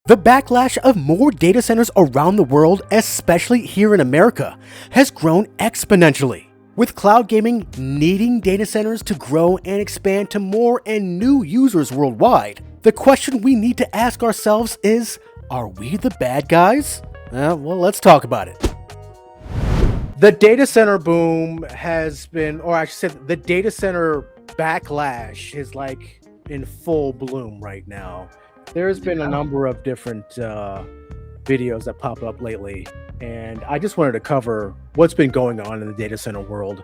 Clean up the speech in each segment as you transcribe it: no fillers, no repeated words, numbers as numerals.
The backlash of more data centers around the world, especially here in America, has grown exponentially. With cloud gaming needing data centers to grow and expand to more and new users worldwide, the question we need to ask ourselves is, are we the bad guys? Well, let's talk about it. The data center boom has been, or I should say, the data center backlash is like in full bloom right now. There's been a number of different videos that pop up lately, and I just wanted to cover what's been going on in the data center world.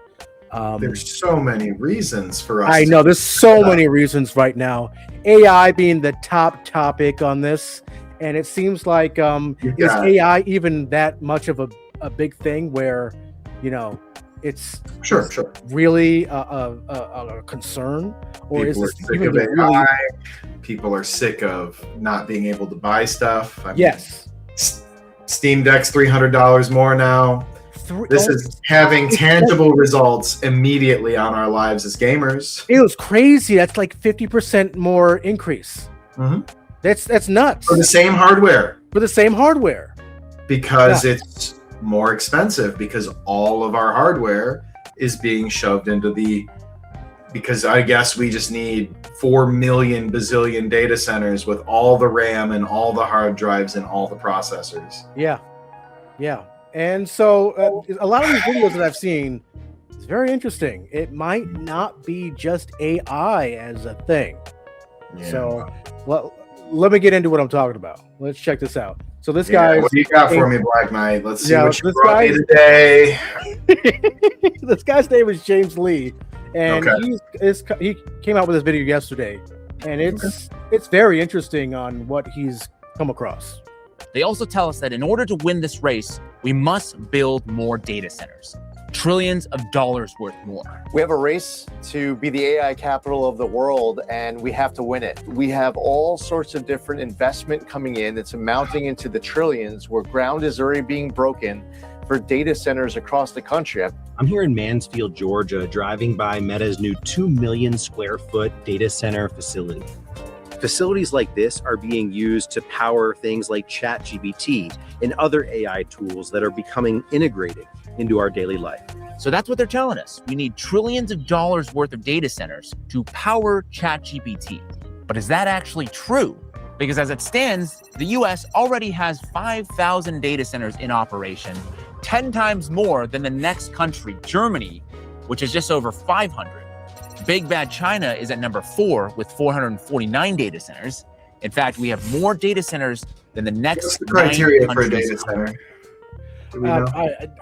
There's so many reasons for us. I know there's so many reasons right now. AI being the top topic on this, and it seems like is AI even that much of a big thing where, you know, it's really a concern, or people is are sick of AI. People are sick of not being able to buy stuff. Yes. Steam Deck's $300 more now. This is having tangible results immediately on our lives as gamers. It was crazy. That's like 50% more increase. Mm-hmm. That's nuts. For the same hardware. Because it's more expensive, because all of our hardware is being shoved into because I guess we just need 4 million bazillion data centers with all the RAM and all the hard drives and all the processors. Yeah. And so a lot of these videos that I've seen, it's very interesting. It might not be just AI as a thing. Yeah. So let me get into what I'm talking about. Let's check this out. So this guy, what do you got for me, Black Knight? Let's see what you brought me today. This guy's name is James Lee, and he came out with this video yesterday, and it's very interesting on what he's come across. They also tell us that in order to win this race, we must build more data centers. Trillions of dollars worth more. We have a race to be the AI capital of the world, and we have to win it. We have all sorts of different investment coming in that's amounting into the trillions, where ground is already being broken for data centers across the country. I'm here in Mansfield, Georgia, driving by Meta's new 2 million square foot data center facility. Facilities like this are being used to power things like ChatGPT and other AI tools that are becoming integrated into our daily life. So that's what they're telling us. We need trillions of dollars worth of data centers to power ChatGPT. But is that actually true? Because as it stands, the US already has 5,000 data centers in operation, 10 times more than the next country, Germany, which is just over 500. Big Bad China is at number 4 with 449 data centers. In fact, we have more data centers than the next. What's the criteria for a data center? Do we know?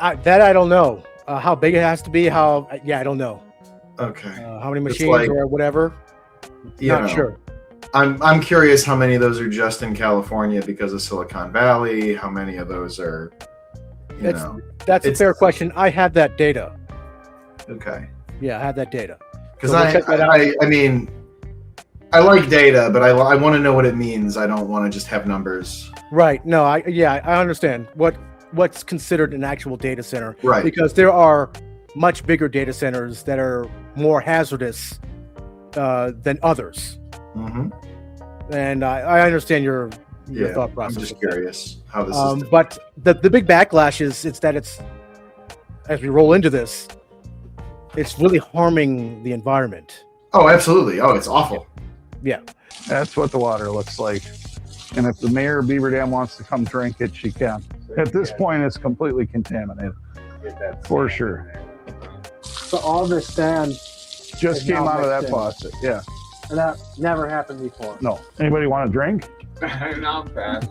I don't know. How big it has to be? I don't know. Okay. How many machines or whatever? Not sure. I'm curious how many of those are just in California because of Silicon Valley. How many of those are? That's a fair question. I have that data. Okay. Yeah, I have that data. Because I mean, I like data, but I want to know what it means. I don't want to just have numbers. Right. No, I understand what's considered an actual data center. Right. Because there are much bigger data centers that are more hazardous than others. Mm-hmm. And I understand your thought process. I'm just curious how this is. But the big backlash is as we roll into this, it's really harming the environment. Oh, absolutely. Oh, it's awful. Yeah. That's what the water looks like. And if the mayor of Beaver Dam wants to come drink it, she can. At this point, it's completely contaminated. For sure. So all this sand just came out of that faucet. Yeah. And that never happened before. No. Anybody want a drink? Not bad.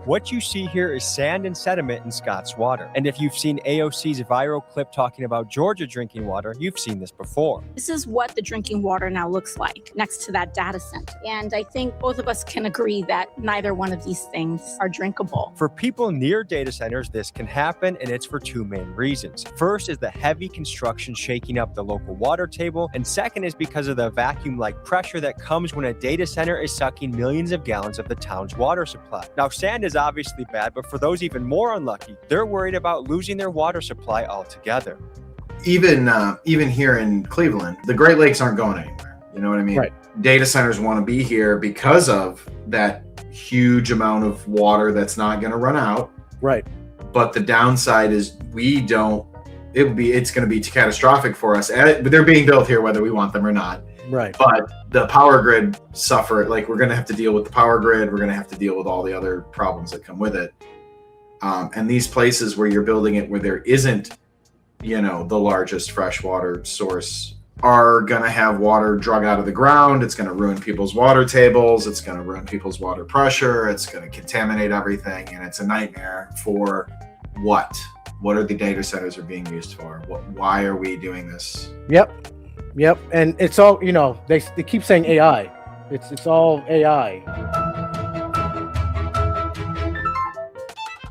What you see here is sand and sediment in Scott's water. And if you've seen AOC's viral clip talking about Georgia drinking water, you've seen this before. This is what the drinking water now looks like next to that data center. And I think both of us can agree that neither one of these things are drinkable. For people near data centers, this can happen, and it's for 2 main reasons. First is the heavy construction shaking up the local water table, and second is because of the vacuum-like pressure that comes when a data center is sucking millions of gallons of the town's water supply. Now, sand is obviously bad, but for those even more unlucky, they're worried about losing their water supply altogether. Even here in Cleveland, the Great Lakes aren't going anywhere. You know what I mean? Right. Data centers want to be here because of that huge amount of water that's not going to run out. Right. But the downside is it's going to be catastrophic for us. They're being built here whether we want them or not. Right. But the power grid suffer. Like, we're going to have to deal with the power grid. We're going to have to deal with all the other problems that come with it. And these places where you're building it where there isn't, the largest freshwater source are going to have water drug out of the ground. It's going to ruin people's water tables. It's going to ruin people's water pressure. It's going to contaminate everything. And it's a nightmare for what? What are the data centers are being used for? Why are we doing this? Yep. And it's all, they keep saying AI. It's all AI.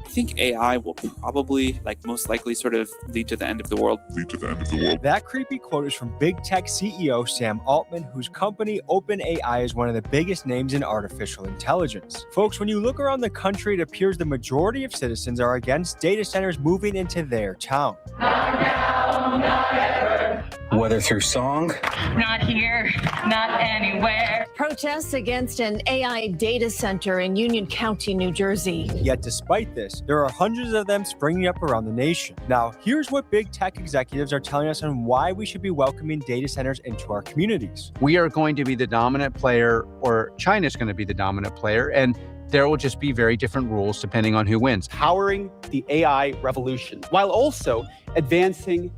I think AI will probably, most likely, sort of lead to the end of the world. That creepy quote is from big tech CEO Sam Altman, whose company OpenAI is one of the biggest names in artificial intelligence. Folks, when you look around the country, it appears the majority of citizens are against data centers moving into their town. Whether through song, not here, not anywhere. Protests against an AI data center in Union County, New Jersey. Yet despite this, there are hundreds of them springing up around the nation. Now, here's what big tech executives are telling us on why we should be welcoming data centers into our communities. We are going to be the dominant player, or China's going to be the dominant player, and there will just be very different rules depending on who wins. Powering the AI revolution, while also advancing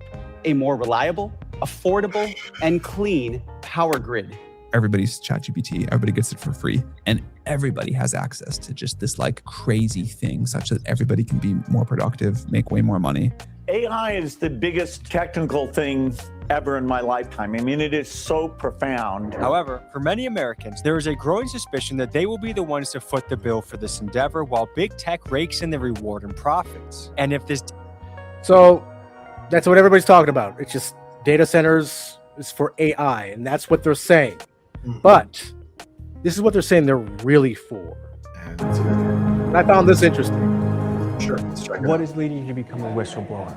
a more reliable, affordable, and clean power grid. Everybody's ChatGPT, everybody gets it for free, and everybody has access to just this crazy thing such that everybody can be more productive, make way more money. AI is the biggest technical thing ever in my lifetime. I mean, it is so profound. However, for many Americans, there is a growing suspicion that they will be the ones to foot the bill for this endeavor while big tech rakes in the reward and profits. And if this... So that's what everybody's talking about. It's just data centers is for AI, and that's what they're saying. Mm-hmm. But this is what they're saying they're really for. And I found this interesting. Sure. Let's check it out. What is leading you to become a whistleblower?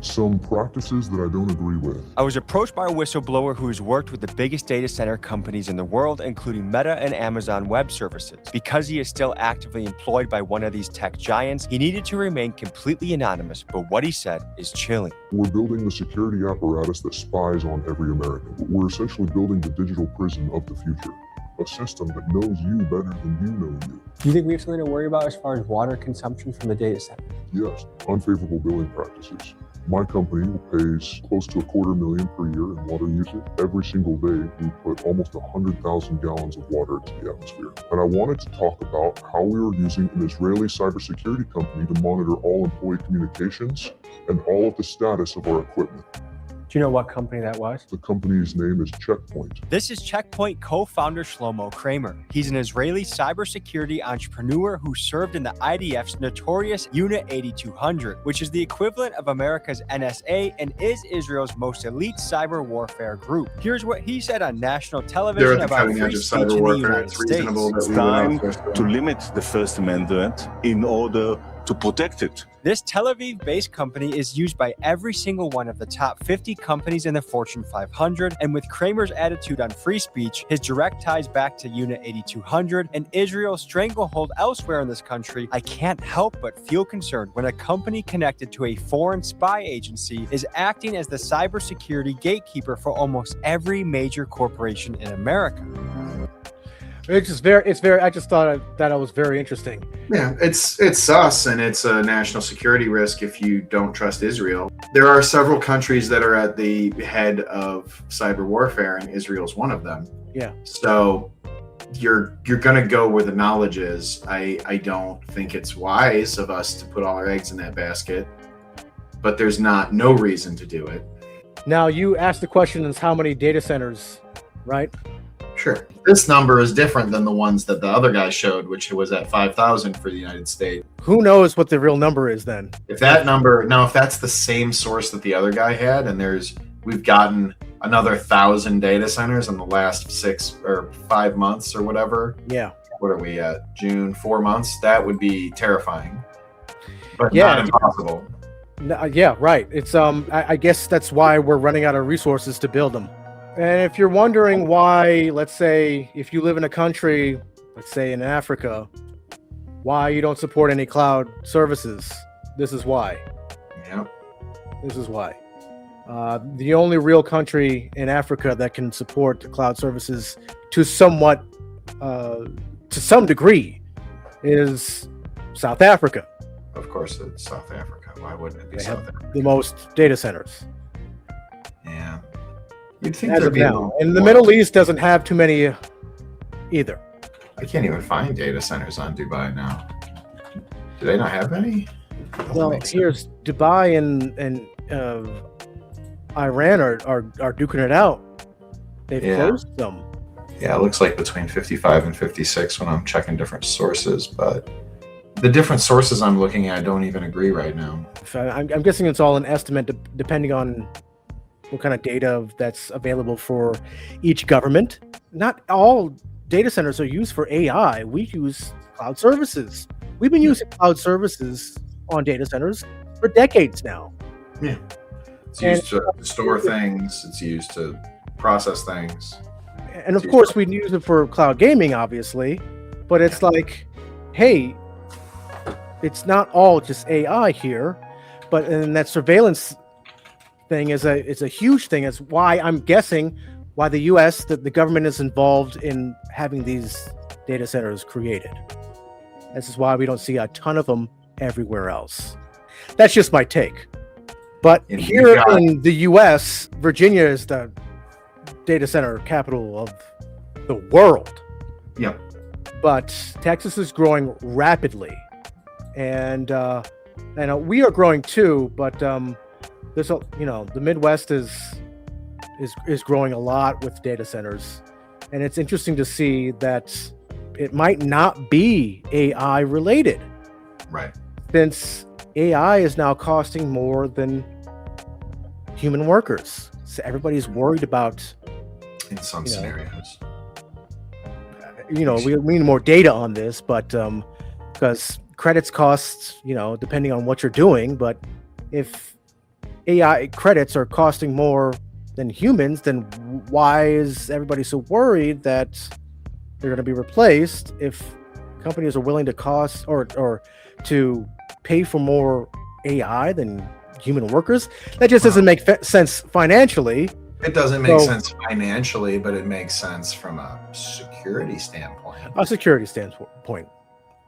Some practices that I don't agree with. I was approached by a whistleblower who has worked with the biggest data center companies in the world, including Meta and Amazon Web Services. Because he is still actively employed by one of these tech giants, he needed to remain completely anonymous, but what he said is chilling. We're building the security apparatus that spies on every American. We're essentially building the digital prison of the future. A system that knows you better than you know you. Do you think we have something to worry about as far as water consumption from the data center? Yes, unfavorable billing practices. My company pays close to $250,000 per year in water usage. Every single day, we put almost 100,000 gallons of water into the atmosphere. And I wanted to talk about how we were using an Israeli cybersecurity company to monitor all employee communications and all of the status of our equipment. Do you know what company that was? The company's name is Checkpoint. This is Checkpoint co-founder Shlomo Kramer. He's an Israeli cybersecurity entrepreneur who served in the IDF's notorious Unit 8200, which is the equivalent of America's NSA and is Israel's most elite cyber warfare group. Here's what he said on national television about free speech in the United States. It's time to limit the First Amendment in order to protect it. This Tel Aviv-based company is used by every single one of the top 50 companies in the Fortune 500, and with Kramer's attitude on free speech, his direct ties back to Unit 8200, and Israel's stranglehold elsewhere in this country, I can't help but feel concerned when a company connected to a foreign spy agency is acting as the cybersecurity gatekeeper for almost every major corporation in America. I just thought that was very interesting. Yeah, it's sus, and it's a national security risk if you don't trust Israel. There are several countries that are at the head of cyber warfare, and Israel's one of them. Yeah. So you're gonna go where the knowledge is. I don't think it's wise of us to put all our eggs in that basket, but there's no reason to do it. Now, you asked the question is how many data centers, right? Sure. This number is different than the ones that the other guy showed, which was at 5,000 for the United States. Who knows what the real number is then? If that's the same source that the other guy had, and we've gotten another 1,000 data centers in the last 6 or 5 months or whatever. Yeah. What are we at? June, 4 months? That would be terrifying, but yeah, not impossible. Yeah, right. It's I guess that's why we're running out of resources to build them. And if you're wondering why, let's say, if you live in a country, let's say in Africa, why you don't support any cloud services. This is why. Yep. This is why. The only real country in Africa that can support cloud services to somewhat, to some degree, is South Africa. Of course, it's South Africa. Why wouldn't it be South Africa? The most data centers. Yeah. You'd think As there'd of be now. And the more. Middle East doesn't have too many either. I can't even find data centers on Dubai now. Do they not have any? Well, here's Dubai and Iran are duking it out. They've closed them. Yeah, it looks like between 55 and 56 when I'm checking different sources, but the different sources I'm looking at don't even agree right now. I'm guessing it's all an estimate depending on what kind of data that's available for each government. Not all data centers are used for AI. We use cloud services. We've been using cloud services on data centers for decades now. Yeah. It's used to store things. It's used to process things. And of course, we use it for cloud gaming, obviously. But it's like, hey, it's not all just AI here. But and that surveillance thing is a huge thing. It's why I'm guessing why the U.S. the government is involved in having these data centers created. This is why we don't see a ton of them everywhere else. That's just my take. But here in the U.S., Virginia is the data center capital of the world. Yep. But Texas is growing rapidly, and we are growing too. But there's the Midwest is growing a lot with data centers, and it's interesting to see that it might not be AI related. Right. Since AI is now costing more than human workers. So everybody's worried about in some scenarios. We need more data on this, but because credits costs, depending on what you're doing, but if AI credits are costing more than humans, then why is everybody so worried that they're going to be replaced if companies are willing to cost or to pay for more AI than human workers? That just doesn't make sense financially. It doesn't make sense financially, but it makes sense from a security standpoint. A security standpoint,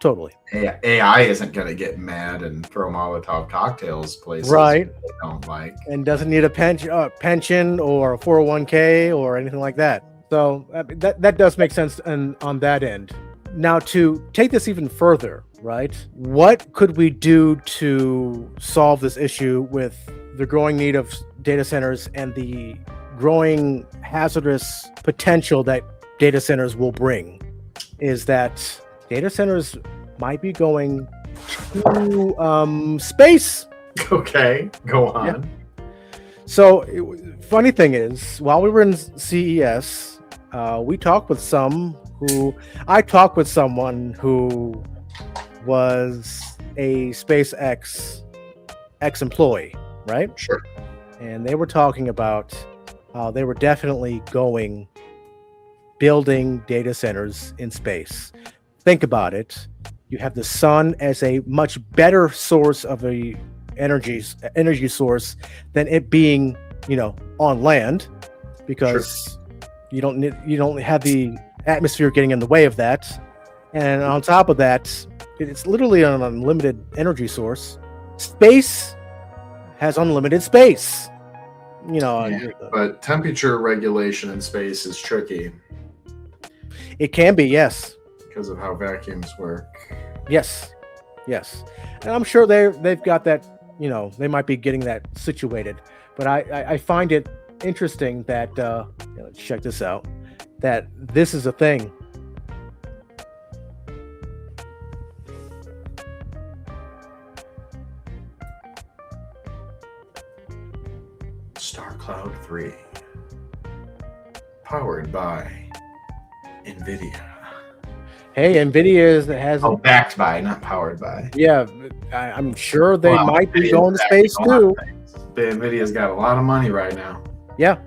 totally. AI isn't going to get mad and throw Molotov cocktails places right? They don't like, and doesn't need a pension or a 401k or anything like that. So that does make sense on that end. Now, to take this even further, right? What could we do to solve this issue with the growing need of data centers and the growing hazardous potential that data centers will bring? Is that data centers might be going to space. Okay, go on. Yeah. So, funny thing is, while we were in CES, I talked with someone who was a SpaceX ex-employee, right? Sure. And they were talking about how they were definitely building data centers in space. Think about it. You have the sun as a much better source of a energy source than it being, on land, because you don't have the atmosphere getting in the way of that. And on top of that, it's literally an unlimited energy source. Space has unlimited space. But temperature regulation in space is tricky. It can be, yes. Because of how vacuums work. Yes. And I'm sure they've got that, they might be getting that situated. But I find it interesting that, let's check this out, that this is a thing. StarCloud 3. Powered by NVIDIA. Hey, NVIDIA has... Oh, backed by, not powered by. Yeah, I'm sure they might be going to space too. NVIDIA's got a lot of money right now. Yeah.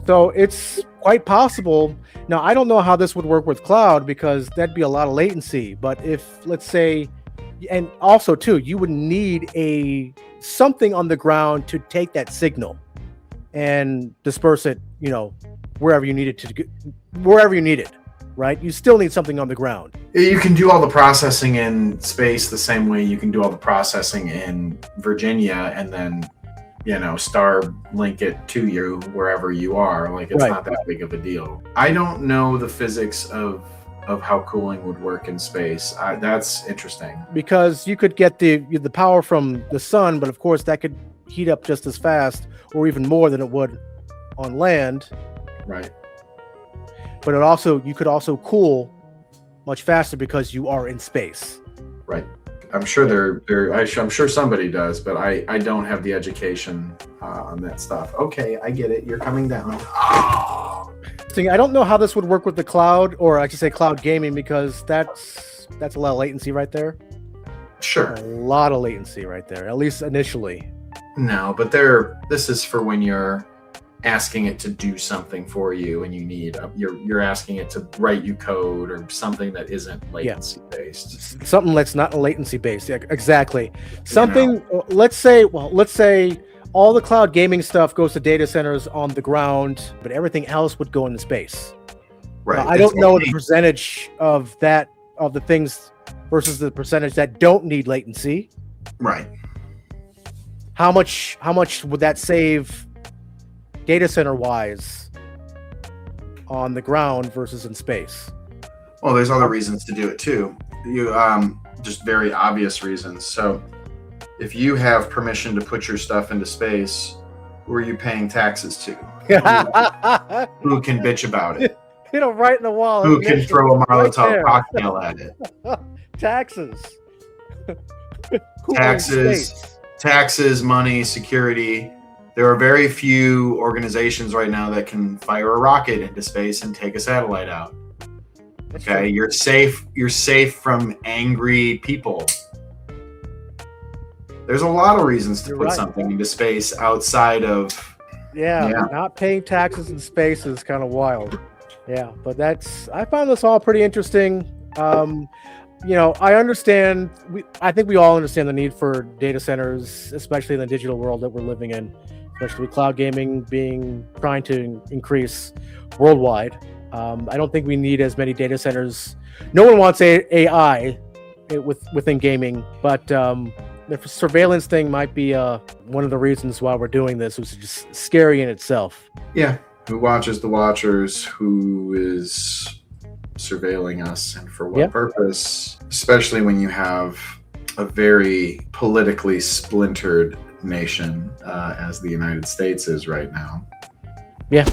So it's quite possible. Now, I don't know how this would work with cloud because that'd be a lot of latency. But if, let's say, and also too, you would need something on the ground to take that signal and disperse it, wherever you need it, right? You still need something on the ground. You can do all the processing in space the same way you can do all the processing in Virginia, and then Starlink it to you wherever you are. Like, it's not that big of a deal. I don't know the physics of how cooling would work in space. That's interesting. Because you could get the power from the sun, but of course that could heat up just as fast or even more than it would on land. Right. But you could also cool much faster because you are in space. Right. I'm sure I'm sure somebody does, but I don't have the education on that stuff. Okay, I get it. You're coming down. Oh. I don't know how this would work with the cloud, or I should say cloud gaming, because that's a lot of latency right there. Sure. A lot of latency right there, at least initially. No, but this is for when you're asking it to do something for you, and you're asking it to write you code or something that isn't latency based. Something that's not latency based. Yeah, exactly. Something. Let's say all the cloud gaming stuff goes to data centers on the ground, but everything else would go into space. Right. I don't know the percentage of the things versus the percentage that don't need latency. Right. How much would that save data center wise on the ground versus in space? Well, there's other reasons to do it too. You just very obvious reasons. So if you have permission to put your stuff into space, who are you paying taxes to? Who can bitch about it? Right in the wall. Who can throw a Molotov cocktail at it? Taxes. Taxes, money, security. There are very few organizations right now that can fire a rocket into space and take a satellite out. Okay, you're safe. You're safe from angry people. There's a lot of reasons to put something into space outside of. Yeah, not paying taxes in space is kind of wild. Yeah, but I found this all pretty interesting. I understand. I think we all understand the need for data centers, especially in the digital world that we're living in, especially with cloud gaming trying to increase worldwide. I don't think we need as many data centers. No one wants AI within gaming, but the surveillance thing might be one of the reasons why we're doing this, which is just scary in itself. Yeah, who watches the watchers? Who is surveilling us, and for what purpose? Especially when you have a very politically splintered nation as the United States is right now. Yeah.